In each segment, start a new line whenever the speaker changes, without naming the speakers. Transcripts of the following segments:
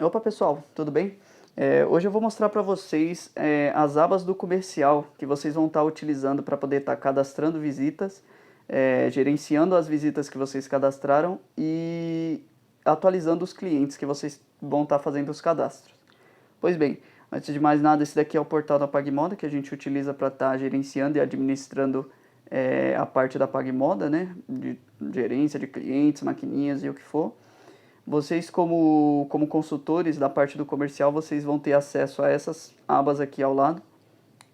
Opa pessoal, tudo bem? Hoje eu vou mostrar para vocês as abas do comercial que vocês vão estar utilizando para poder estar cadastrando visitas, gerenciando as visitas que vocês cadastraram e atualizando os clientes que vocês vão estar fazendo os cadastros. Pois bem, antes de mais nada, esse daqui é o portal da PagModa que a gente utiliza para estar gerenciando e administrando a parte da PagModa, né? De gerência de clientes, maquininhas e o que for. Vocês, como consultores da parte do comercial, vocês vão ter acesso a essas abas aqui ao lado,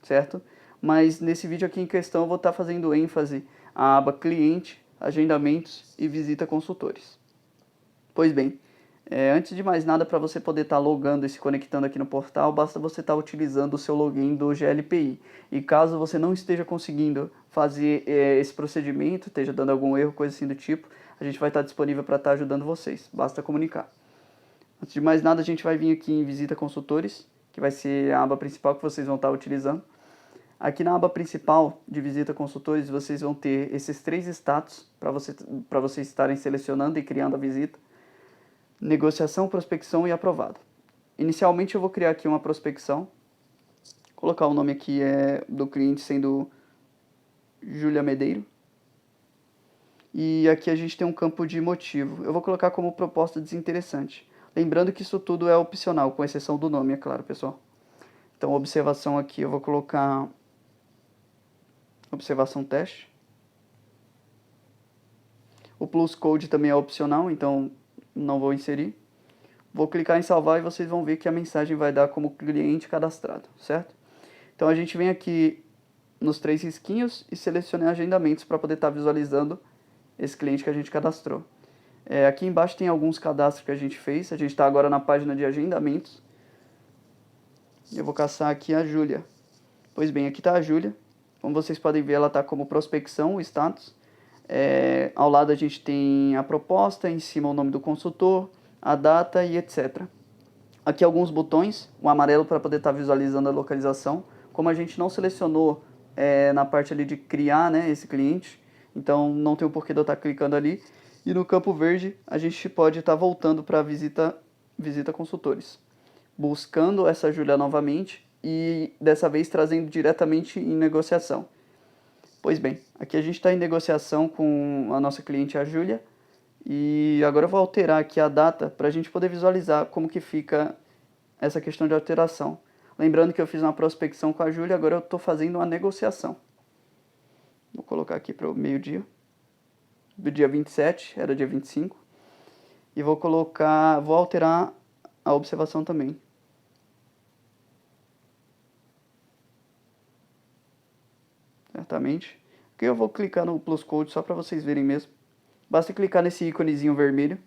certo? Mas nesse vídeo aqui em questão eu vou estar fazendo ênfase à aba cliente, agendamentos e visita consultores. Pois bem, antes de mais nada, para você poder estar logando e se conectando aqui no portal, basta você estar utilizando o seu login do GLPI. E caso você não esteja conseguindo fazer esse procedimento, esteja dando algum erro, coisa assim do tipo, a gente vai estar disponível para estar ajudando vocês, basta comunicar. Antes de mais nada, a gente vai vir aqui em Visita Consultores, que vai ser a aba principal que vocês vão estar utilizando. Aqui na aba principal de Visita Consultores, vocês vão ter esses 3 status para vocês estarem selecionando e criando a visita. Negociação, prospecção e aprovado. Inicialmente eu vou criar aqui uma prospecção. Colocar o nome aqui do cliente sendo Júlia Medeiro. E aqui a gente tem um campo de motivo. Eu vou colocar como proposta desinteressante. Lembrando que isso tudo é opcional, com exceção do nome, é claro, pessoal. Então, observação aqui, eu vou colocar observação teste. O plus code também é opcional, então não vou inserir. Vou clicar em salvar e vocês vão ver que a mensagem vai dar como cliente cadastrado, certo? Então a gente vem aqui nos 3 risquinhos e seleciona agendamentos para poder estar visualizando esse cliente que a gente cadastrou. Aqui embaixo tem alguns cadastros que a gente fez. A gente está agora na página de agendamentos. Eu vou caçar aqui a Júlia. Pois bem, aqui está a Júlia. Como vocês podem ver, ela está como prospecção, o status. Ao lado a gente tem a proposta, em cima o nome do consultor, a data e etc. Aqui alguns botões, o amarelo para poder estar visualizando a localização. Como a gente não selecionou na parte ali de criar, né, esse cliente, então não tem o porquê de eu estar clicando ali. E no campo verde a gente pode estar voltando para a visita consultores. Buscando essa Júlia novamente e dessa vez trazendo diretamente em negociação. Pois bem, aqui a gente está em negociação com a nossa cliente, a Júlia. E agora eu vou alterar aqui a data para a gente poder visualizar como que fica essa questão de alteração. Lembrando que eu fiz uma prospecção com a Júlia, agora eu estou fazendo uma negociação. Vou colocar aqui para o meio-dia. Do dia 27, era dia 25. E vou alterar a observação também. Certamente. Aqui eu vou clicar no plus code só para vocês verem mesmo. Basta clicar nesse íconezinho vermelho.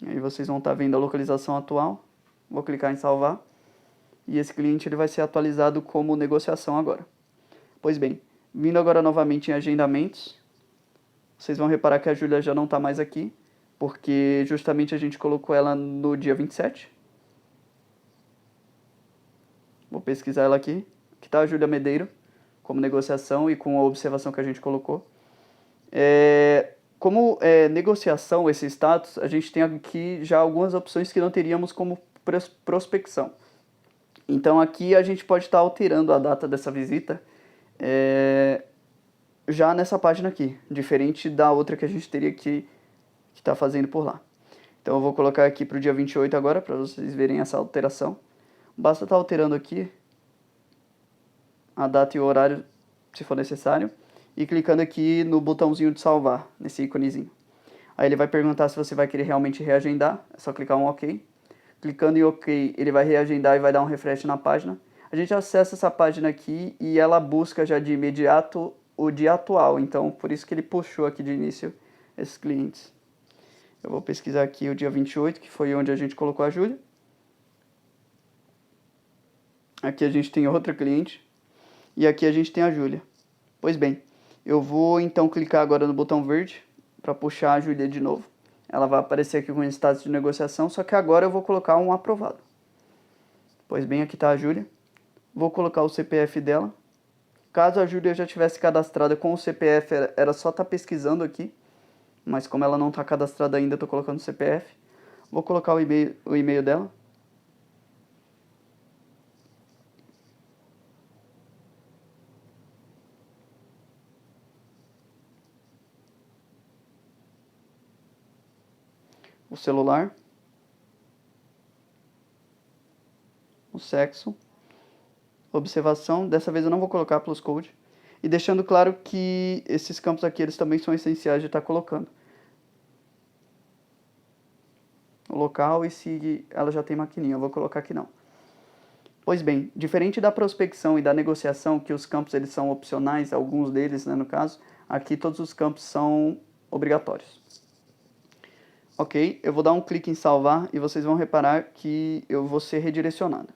Aí vocês vão estar vendo a localização atual. Vou clicar em salvar. E esse cliente ele vai ser atualizado como negociação agora. Pois bem, vindo agora novamente em agendamentos. Vocês vão reparar que a Júlia já não está mais aqui. Porque justamente a gente colocou ela no dia 27. Vou pesquisar ela aqui. Aqui está a Júlia Medeiro, como negociação e com a observação que a gente colocou. Como negociação, esse status, a gente tem aqui já algumas opções que não teríamos como prospecção. Então aqui a gente pode estar alterando a data dessa visita já nessa página aqui, diferente da outra que a gente teria que estar fazendo por lá. Então eu vou colocar aqui para o dia 28 agora, para vocês verem essa alteração. Basta estar alterando aqui a data e o horário, se for necessário, e clicando aqui no botãozinho de salvar, nesse íconezinho. Aí ele vai perguntar se você vai querer realmente reagendar, é só clicar um OK. Clicando em OK, ele vai reagendar e vai dar um refresh na página. A gente acessa essa página aqui e ela busca já de imediato o dia atual, então por isso que ele puxou aqui de início esses clientes. Eu vou pesquisar aqui o dia 28, que foi onde a gente colocou a Júlia. Aqui a gente tem outra cliente. E aqui a gente tem a Júlia. Pois bem, eu vou então clicar agora no botão verde para puxar a Júlia de novo. Ela vai aparecer aqui com o status de negociação, só que agora eu vou colocar um aprovado. Pois bem, aqui está a Júlia. Vou colocar o CPF dela. Caso a Júlia já tivesse cadastrada com o CPF, era só estar pesquisando aqui. Mas como ela não está cadastrada ainda, eu estou colocando o CPF. Vou colocar o e-mail dela. O celular. O sexo. Observação. Dessa vez eu não vou colocar plus code. E deixando claro que esses campos aqui eles também são essenciais de estar colocando. O local e se ela já tem maquininha, eu vou colocar aqui não. Pois bem, diferente da prospecção e da negociação, que os campos eles são opcionais, alguns deles, né, no caso, aqui todos os campos são obrigatórios. Ok, eu vou dar um clique em salvar e vocês vão reparar que eu vou ser redirecionado.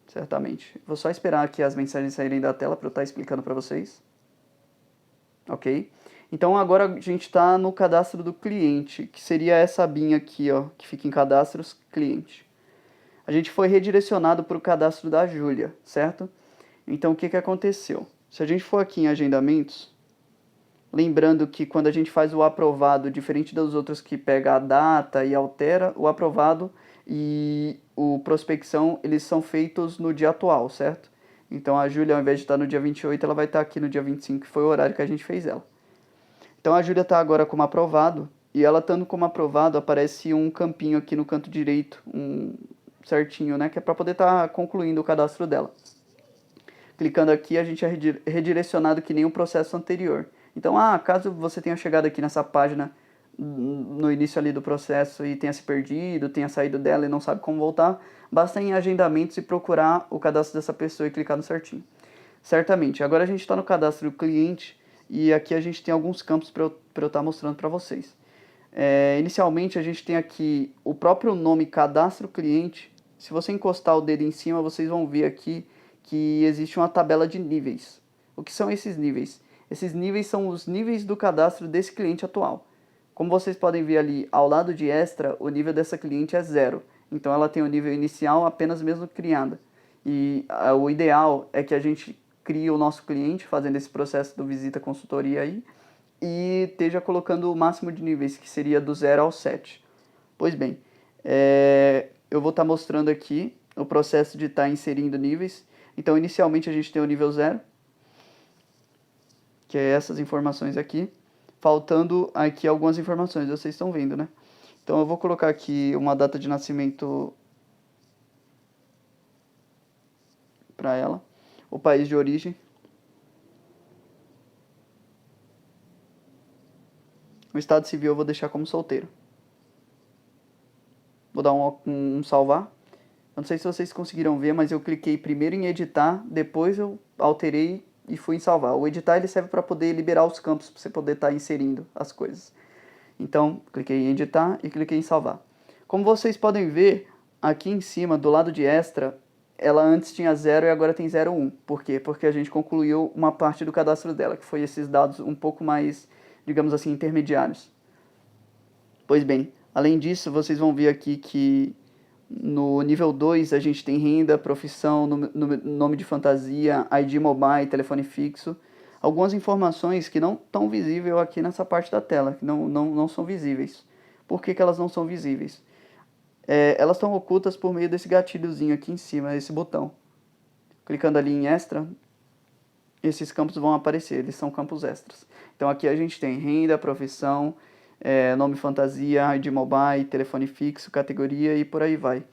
Certamente. Vou só esperar aqui as mensagens saírem da tela para eu estar explicando para vocês. Ok? Então agora a gente está no cadastro do cliente, que seria essa abinha aqui, ó, que fica em cadastros cliente. A gente foi redirecionado para o cadastro da Júlia, certo? Então o que aconteceu? Se a gente for aqui em agendamentos, lembrando que quando a gente faz o aprovado, diferente dos outros que pega a data e altera, o aprovado e o prospecção, eles são feitos no dia atual, certo? Então a Júlia, ao invés de estar no dia 28, ela vai estar aqui no dia 25, que foi o horário que a gente fez ela. Então a Júlia está agora como aprovado, e ela estando como aprovado, aparece um campinho aqui no canto direito, um certinho, né? Que é para poder estar concluindo o cadastro dela. Clicando aqui, a gente é redirecionado que nem o processo anterior. Então, caso você tenha chegado aqui nessa página no início ali do processo e tenha se perdido, tenha saído dela e não sabe como voltar, basta ir em agendamentos e procurar o cadastro dessa pessoa e clicar no certinho. Certamente. Agora a gente está no cadastro do cliente e aqui a gente tem alguns campos para eu estar mostrando para vocês. Inicialmente a gente tem aqui o próprio nome cadastro cliente. Se você encostar o dedo em cima, vocês vão ver aqui que existe uma tabela de níveis. O que são esses níveis? Esses níveis são os níveis do cadastro desse cliente atual. Como vocês podem ver ali, ao lado de extra, o nível dessa cliente é 0. Então ela tem o nível inicial apenas mesmo criada. E o ideal é que a gente crie o nosso cliente fazendo esse processo do visita consultoria aí e esteja colocando o máximo de níveis, que seria do 0 ao 7. Pois bem, eu vou estar mostrando aqui o processo de estar inserindo níveis. Então, inicialmente a gente tem o nível 0, que é essas informações aqui. Faltando aqui algumas informações, vocês estão vendo, né? Então, eu vou colocar aqui uma data de nascimento para ela. O país de origem. O estado civil eu vou deixar como solteiro. Vou dar um salvar. Eu não sei se vocês conseguiram ver, mas eu cliquei primeiro em editar, depois eu alterei e fui em salvar. O editar ele serve para poder liberar os campos, para você poder estar inserindo as coisas. Então, cliquei em editar e cliquei em salvar. Como vocês podem ver, aqui em cima, do lado de extra, ela antes tinha 0 e agora tem 0,1. Por quê? Porque a gente concluiu uma parte do cadastro dela, que foi esses dados um pouco mais, digamos assim, intermediários. Pois bem, além disso, vocês vão ver aqui que no nível 2 a gente tem renda, profissão, nome de fantasia, ID mobile, telefone fixo. Algumas informações que não estão visíveis aqui nessa parte da tela, que não são visíveis. Por que elas não são visíveis? Elas estão ocultas por meio desse gatilhozinho aqui em cima, esse botão. Clicando ali em extra, esses campos vão aparecer, eles são campos extras. Então aqui a gente tem renda, profissão, nome fantasia, ID mobile, telefone fixo, categoria e por aí vai.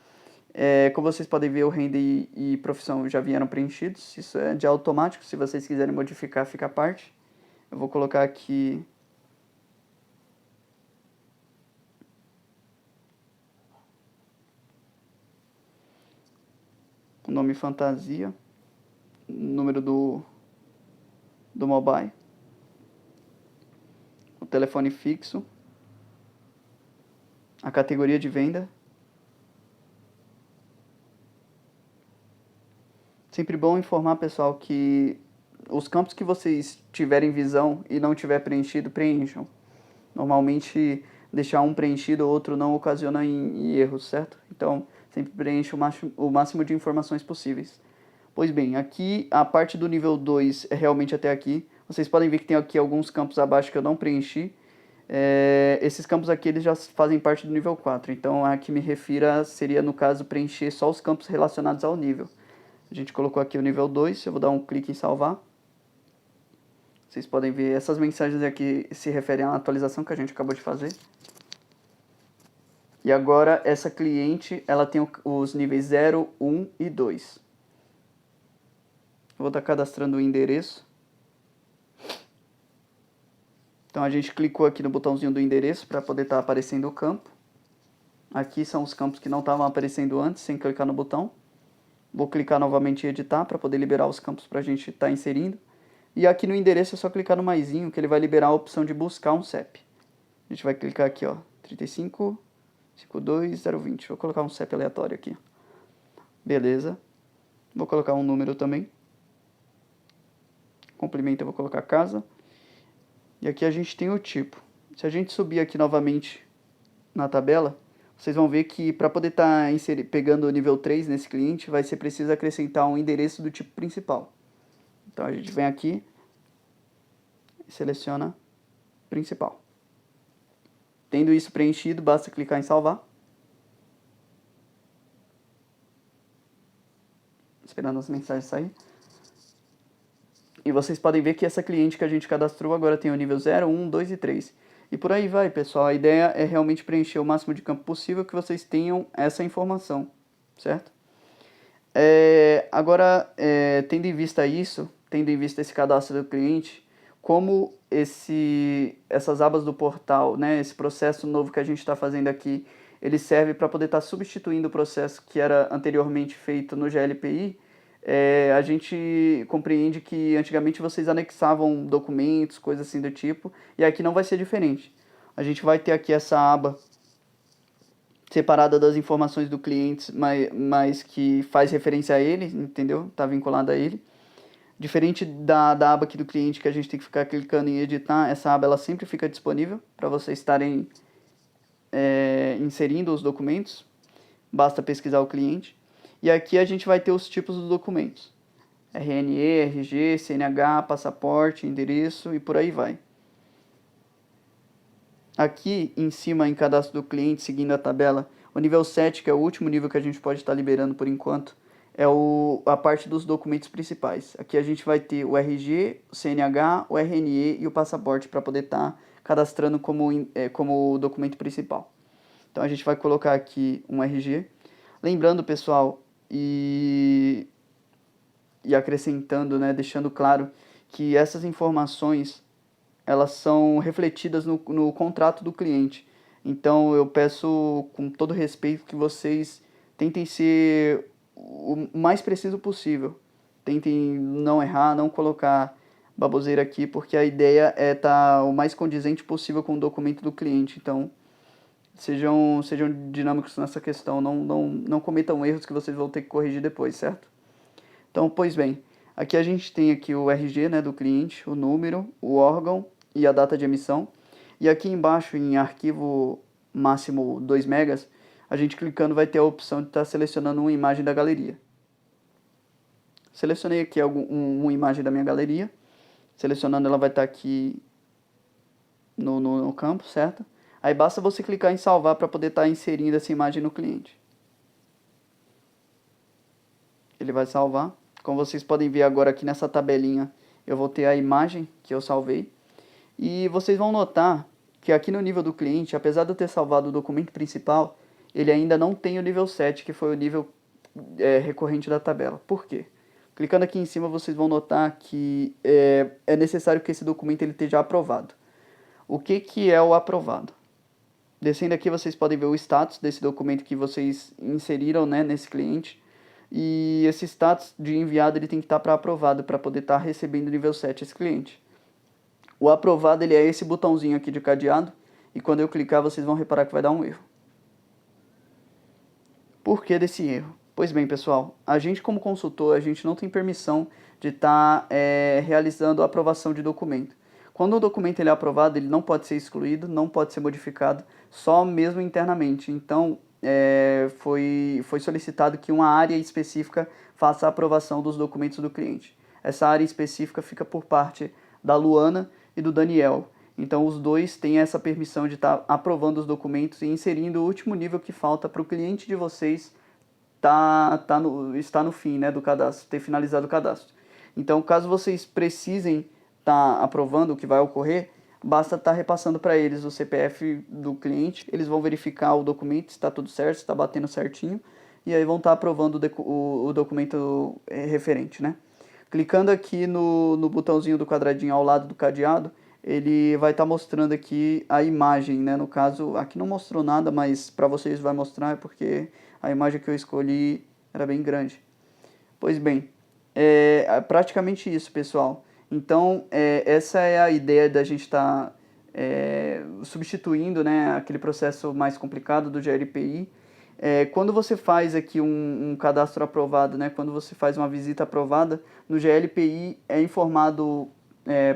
Como vocês podem ver, o renda e profissão já vieram preenchidos. Isso é de automático, se vocês quiserem modificar, fica à parte. Eu vou colocar aqui o nome fantasia, número do mobile, o telefone fixo, a categoria de venda. Sempre bom informar, pessoal, que os campos que vocês tiverem visão e não tiver preenchido, preencham. Normalmente, deixar um preenchido ou outro não ocasiona em erros, certo? Então, sempre preencha o máximo de informações possíveis. Pois bem, aqui a parte do nível 2 é realmente até aqui. Vocês podem ver que tem aqui alguns campos abaixo que eu não preenchi. Esses campos aqui eles já fazem parte do nível 4, então a que me refira seria, no caso, preencher só os campos relacionados ao nível. A gente colocou aqui o nível 2, eu vou dar um clique em salvar. Vocês podem ver, essas mensagens aqui se referem à atualização que a gente acabou de fazer. E agora essa cliente, ela tem os níveis 0, 1 e 2. Eu vou estar cadastrando o endereço. Então a gente clicou aqui no botãozinho do endereço para poder estar aparecendo o campo. Aqui são os campos que não estavam aparecendo antes, sem clicar no botão. Vou clicar novamente em editar para poder liberar os campos para a gente estar inserindo. E aqui no endereço é só clicar no maisinho que ele vai liberar a opção de buscar um CEP. A gente vai clicar aqui, ó, 355220. Vou colocar um CEP aleatório aqui. Beleza. Vou colocar um número também. Complemento, eu vou colocar casa. E aqui a gente tem o tipo. Se a gente subir aqui novamente na tabela, vocês vão ver que para poder estar pegando o nível 3 nesse cliente, vai ser preciso acrescentar um endereço do tipo principal. Então a gente vem aqui e seleciona principal. Tendo isso preenchido, basta clicar em salvar. Esperando as mensagens sair. E vocês podem ver que essa cliente que a gente cadastrou agora tem o nível 0, 1, 2 e 3. E por aí vai, pessoal. A ideia é realmente preencher o máximo de campo possível que vocês tenham essa informação, certo? Agora, tendo em vista isso, tendo em vista esse cadastro do cliente, como essas abas do portal, né, esse processo novo que a gente está fazendo aqui, ele serve para poder estar substituindo o processo que era anteriormente feito no GLPI. A gente compreende que antigamente vocês anexavam documentos, coisas assim do tipo, e aqui não vai ser diferente. A gente vai ter aqui essa aba separada das informações do cliente, mas que faz referência a ele, entendeu? Está vinculada a ele. Diferente da aba aqui do cliente, que a gente tem que ficar clicando em editar, essa aba ela sempre fica disponível para vocês estarem inserindo os documentos. Basta pesquisar o cliente. E aqui a gente vai ter os tipos dos documentos. RNE, RG, CNH, passaporte, endereço e por aí vai. Aqui em cima, em cadastro do cliente, seguindo a tabela, o nível 7, que é o último nível que a gente pode estar liberando por enquanto, é a parte dos documentos principais. Aqui a gente vai ter o RG, o CNH, o RNE e o passaporte para poder estar cadastrando como documento principal. Então a gente vai colocar aqui um RG. Lembrando, pessoal, e acrescentando, né, deixando claro que essas informações elas são refletidas no contrato do cliente. Então eu peço com todo respeito que vocês tentem ser o mais preciso possível. Tentem não errar, não colocar baboseira aqui, porque a ideia é estar o mais condizente possível com o documento do cliente. Então sejam dinâmicos nessa questão, não cometam erros que vocês vão ter que corrigir depois, certo? Então, pois bem, aqui a gente tem aqui o RG, né, do cliente, o número, o órgão e a data de emissão. E aqui embaixo, em arquivo máximo 2 megas, a gente clicando vai ter a opção de estar selecionando uma imagem da galeria. Selecionei aqui uma imagem da minha galeria. Selecionando, ela vai estar aqui no campo, certo? Aí basta você clicar em salvar para poder estar inserindo essa imagem no cliente. Ele vai salvar. Como vocês podem ver agora aqui nessa tabelinha, eu vou ter a imagem que eu salvei. E vocês vão notar que aqui no nível do cliente, apesar de eu ter salvado o documento principal, ele ainda não tem o nível 7, que foi o nível recorrente da tabela. Por quê? Clicando aqui em cima, vocês vão notar que é necessário que esse documento ele esteja aprovado. O que é o aprovado? Descendo aqui, vocês podem ver o status desse documento que vocês inseriram, né, nesse cliente. E esse status de enviado ele tem que estar para aprovado, para poder estar recebendo nível 7 esse cliente. O aprovado ele é esse botãozinho aqui de cadeado. E quando eu clicar, vocês vão reparar que vai dar um erro. Por que desse erro? Pois bem, pessoal, a gente como consultor, a gente não tem permissão de estar realizando a aprovação de documento. Quando o documento ele é aprovado, ele não pode ser excluído, não pode ser modificado, só mesmo internamente. Então, foi solicitado que uma área específica faça a aprovação dos documentos do cliente. Essa área específica fica por parte da Luana e do Daniel. Então os dois têm essa permissão de estar aprovando os documentos e inserindo o último nível que falta para o cliente de vocês está no fim, né, do cadastro, ter finalizado o cadastro. Então, caso vocês precisem estar aprovando o que vai ocorrer, basta estar repassando para eles o CPF do cliente, eles vão verificar o documento, se está tudo certo, se está batendo certinho, e aí vão estar aprovando o documento referente, né? Clicando aqui no botãozinho do quadradinho ao lado do cadeado, ele vai estar mostrando aqui a imagem, né? No caso, aqui não mostrou nada, mas para vocês vai mostrar, porque a imagem que eu escolhi era bem grande. Pois bem, é praticamente isso, pessoal. Então, essa é a ideia da gente estar substituindo, né, aquele processo mais complicado do GLPI. Quando você faz aqui um cadastro aprovado, né, quando você faz uma visita aprovada, no GLPI é informado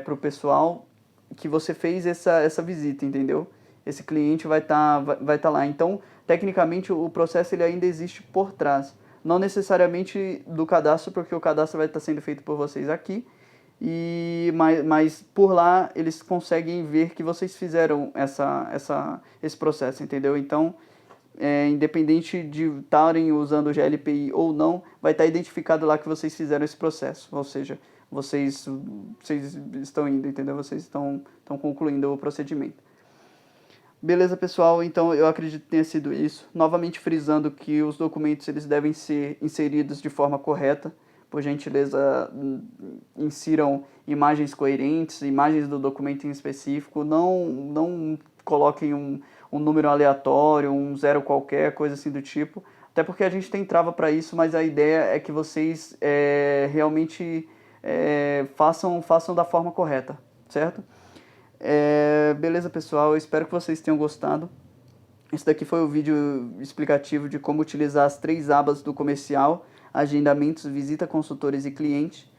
para o pessoal que você fez essa visita, entendeu? Esse cliente vai tá lá. Então, tecnicamente, o processo ele ainda existe por trás. Não necessariamente do cadastro, porque o cadastro vai estar sendo feito por vocês aqui, mas por lá eles conseguem ver que vocês fizeram esse processo, entendeu? Então, independente de estarem usando o GLPI ou não, vai estar identificado lá que vocês fizeram esse processo, ou seja, vocês estão indo, entendeu? Vocês estão concluindo o procedimento. Beleza, pessoal? Então eu acredito que tenha sido isso. Novamente frisando que os documentos eles devem ser inseridos de forma correta. Por gentileza, insiram imagens coerentes, imagens do documento em específico. Não coloquem um número aleatório, um zero qualquer, coisa assim do tipo. Até porque a gente tem trava para isso, mas a ideia é que vocês realmente façam da forma correta, certo? Beleza, pessoal? Eu espero que vocês tenham gostado. Esse daqui foi o vídeo explicativo de como utilizar as 3 abas do comercial: agendamentos, visita, consultores e cliente.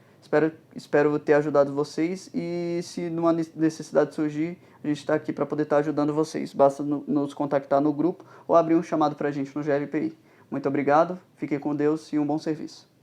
Espero ter ajudado vocês, e se numa necessidade surgir, a gente está aqui para poder estar ajudando vocês. Basta nos contactar no grupo ou abrir um chamado para a gente no GLPI. Muito obrigado, fiquem com Deus e um bom serviço.